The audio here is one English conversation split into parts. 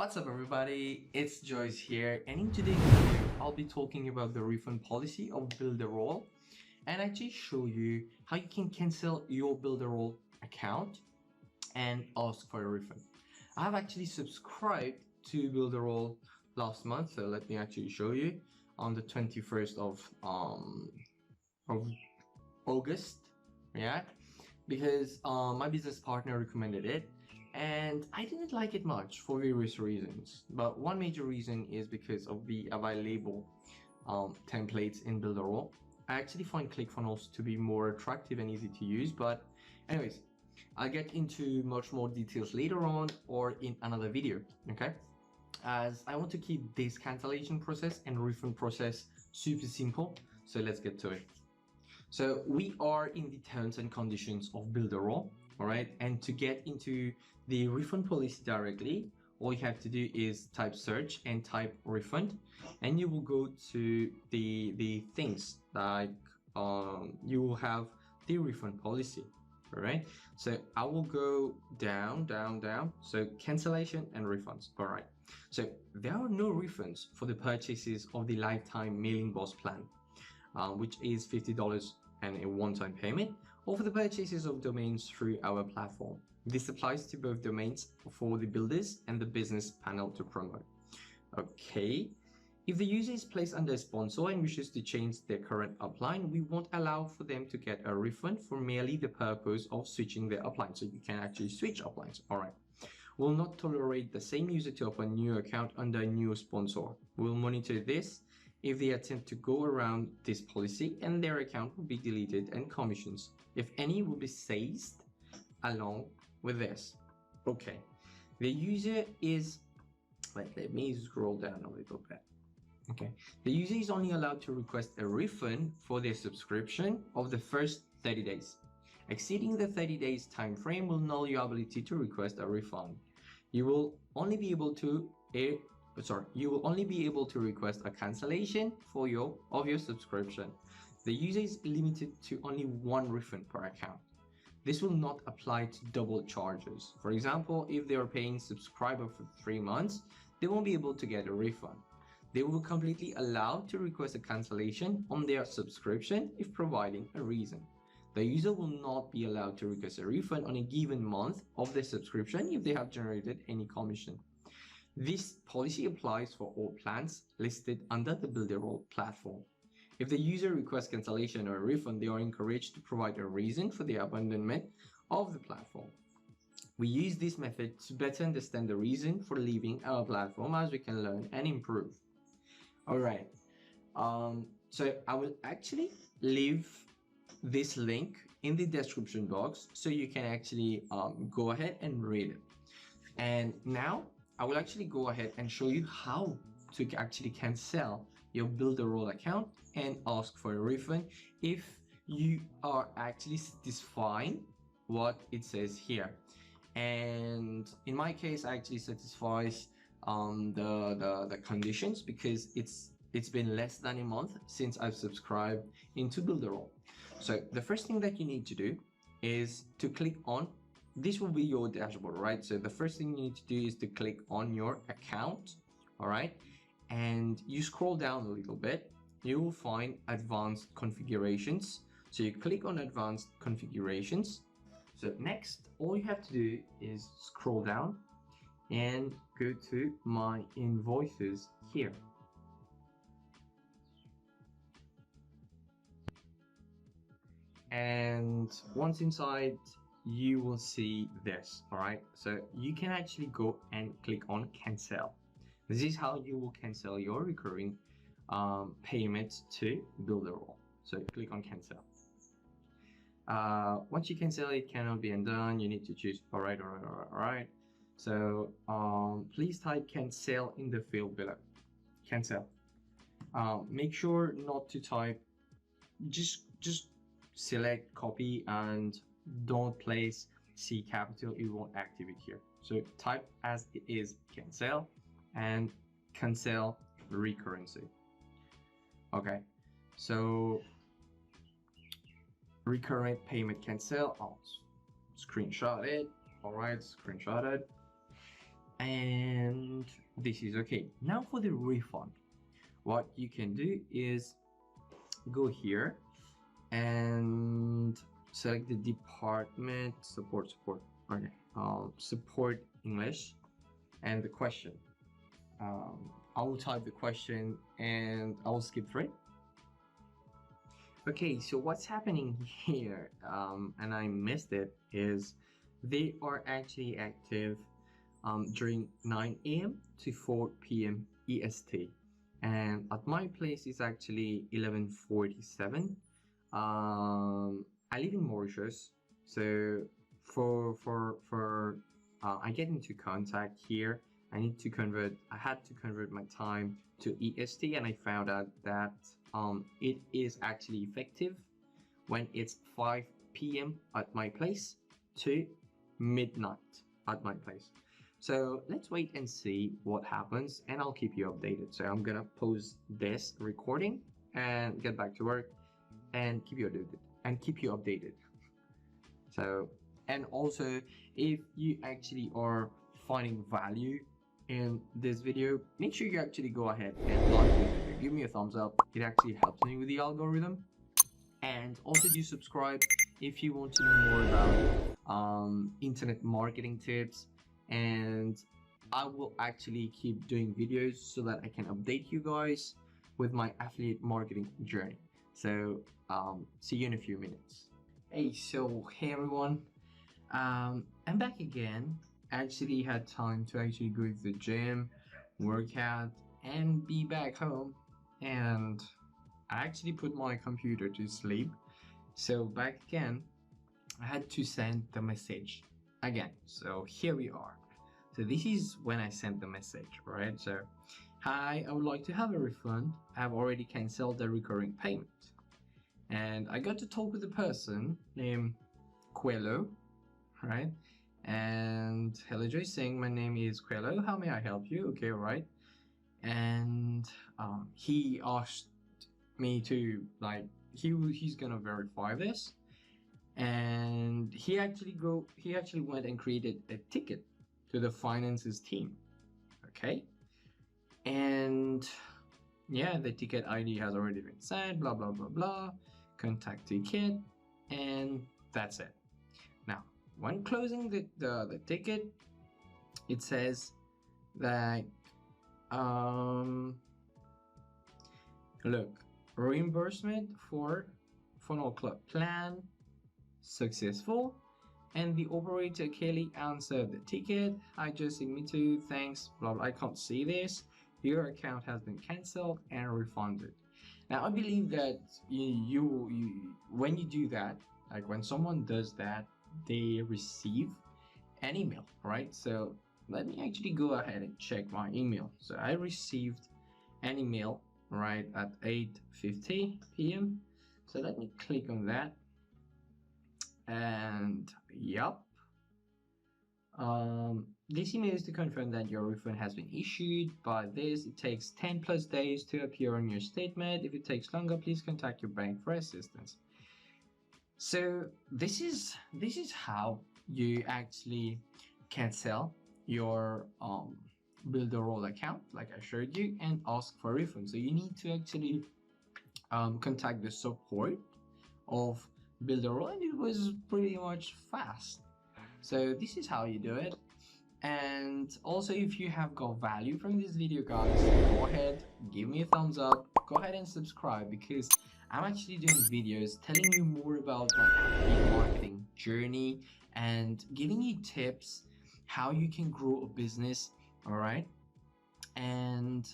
What's up everybody, it's Joyce here, and in today's video I'll be talking about the refund policy of Builderall and actually show you how you can cancel your Builderall account and ask for a refund. I have actually subscribed to Builderall last month, so let me actually show you on the 21st of August, yeah, because my business partner recommended it and I didn't like it much for various reasons, but one major reason is because of the available templates in Builderall. I actually find ClickFunnels to be more attractive and easy to use, but anyways, I'll get into much more details later on or in another video, okay? As I want to keep this cancellation process and refund process super simple, so let's get to it. So we are in the terms and conditions of Builderall, all right? And to get into the refund policy directly, all you have to do is type search and type refund, and you will go to the things like you will have the refund policy, all right? So I will go down. So cancellation and refunds, all right? So there are no refunds for the purchases of the lifetime mailing boss plan, which is $50 and a one-time payment, or for the purchases of domains through our platform. This applies to both domains for the builders and the business panel to promote. Okay, if the user is placed under a sponsor and wishes to change their current upline, we won't allow for them to get a refund for merely the purpose of switching their upline. So you can actually switch uplines, all right. We'll not tolerate the same user to open a new account under a new sponsor. We'll monitor this if they attempt to go around this policy, and their account will be deleted and commissions, if any, will be seized along with this. Okay, the user is, let me scroll down a little bit. Okay, the user is only allowed to request a refund for their subscription of the first 30 days. Exceeding the 30 days time frame will null your ability to request a refund. You will only be able to request a cancellation of your subscription. The user is limited to only one refund per account. This will not apply to double charges. For example, if they are paying subscriber for 3 months, they won't be able to get a refund. They will be completely allowed to request a cancellation on their subscription if providing a reason. The user will not be allowed to request a refund on a given month of their subscription if they have generated any commission. This policy applies for all plans listed under the Builderall platform. If the user requests cancellation or a refund, they are encouraged to provide a reason for the abandonment of the platform. We use this method to better understand the reason for leaving our platform, as we can learn and improve. All right, so I will actually leave this link in the description box so you can actually go ahead and read it. And now I will actually go ahead and show you how to actually cancel your Builderall account and ask for a refund if you are actually satisfying what it says here. And in my case, I actually satisfies the conditions because it's been less than a month since I've subscribed into Builderall. So the first thing that you need to do is to click on, this will be your dashboard, right? So the first thing you need to do is to click on your account, all right? And you scroll down a little bit, you will find advanced configurations. So you click on advanced configurations. So next, all you have to do is scroll down and go to my invoices here. And once inside, you will see this, all right? So you can actually go and click on cancel. This is how you will cancel your recurring payments to Builderall. So click on cancel. Once you cancel, it cannot be undone. You need to choose all right. So please type cancel in the field below. Cancel. Make sure not to type, just select copy and don't place C capital, it won't activate here. So type as it is cancel and cancel recurrency. Okay, so recurrent payment cancel. I'll screenshot it. All right, screenshot it. and this is okay. Now for the refund, what you can do is go here and select the department, support, okay, support English, and the question. I will type the question and I will skip through it. Okay, so what's happening here, and I missed it, is they are actually active during 9 a.m. to 4 p.m. EST. And at my place it's actually 11:47. I live in Mauritius, so I get into contact here. I had to convert my time to EST, and I found out that it is actually effective when it's 5 p.m. at my place to midnight at my place. So let's wait and see what happens, and I'll keep you updated. So I'm gonna pause this recording and get back to work and keep you updated. So, and also, if you actually are finding value in this video, make sure you actually go ahead and like the video. Give me a thumbs up. It actually helps me with the algorithm. And also do subscribe if you want to know more about internet marketing tips. And I will actually keep doing videos so that I can update you guys with my affiliate marketing journey. So see you in a few minutes. Hey everyone, I'm back again. I actually had time to actually go to the gym, work out, and be back home. And I actually put my computer to sleep. So back again, I had to send the message again. So here we are. So this is when I sent the message, right? So, hi, I would like to have a refund. I have already canceled the recurring payment. And I got to talk with a person named Quello, right? And hello, Joyce, saying my name is Quello. How may I help you? Okay, right. And he asked me to he's gonna verify this, and he actually went and created a ticket to the finances team. Okay, and yeah, the ticket ID has already been sent, blah blah blah blah, contact ticket, and that's it. Now when closing the ticket, it says that look, reimbursement for funnel club plan successful, and the operator clearly answered the ticket. Hi, Joyce Meettoo, thanks, blah blah. I can't see this. Your account has been cancelled and refunded. Now I believe that you when you do that, like when someone does that, they receive an email, right? So let me actually go ahead and check my email. So I received an email right at 8:50 p.m. So let me click on that, and yep, this email is to confirm that your refund has been issued. By this, it takes 10+ days to appear on your statement. If it takes longer, please contact your bank for assistance. So this is how you actually cancel your Builderall account, like I showed you, and ask for a refund. So you need to actually contact the support of Builderall, and it was pretty much fast. So this is how you do it. And also, if you have got value from this video, guys, go ahead, give me a thumbs up, go ahead and subscribe, because I'm actually doing videos telling you more about my affiliate marketing journey and giving you tips how you can grow a business. All right, and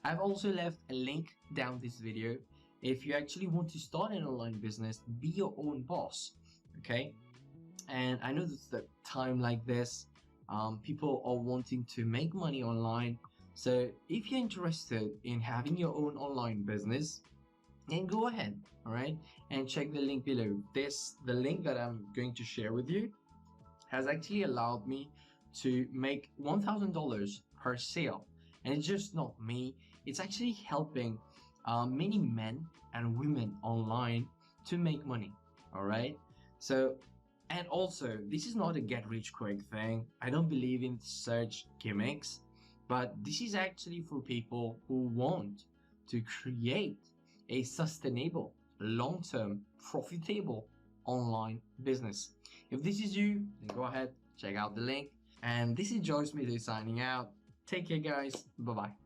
I've also left a link down this video if you actually want to start an online business, be your own boss. Okay, and I know that at a time like this, people are wanting to make money online. So if you're interested in having your own online business, then go ahead, all right, and check the link below. The link that I'm going to share with you has actually allowed me to make $1,000 per sale. And it's just not me, it's actually helping many men and women online to make money. All right, so And also, this is not a get rich quick thing. I don't believe in search gimmicks, but this is actually for people who want to create a sustainable, long term, profitable online business. If this is you, then go ahead, check out the link. And this is Joyce Meettoo signing out. Take care, guys. Bye bye.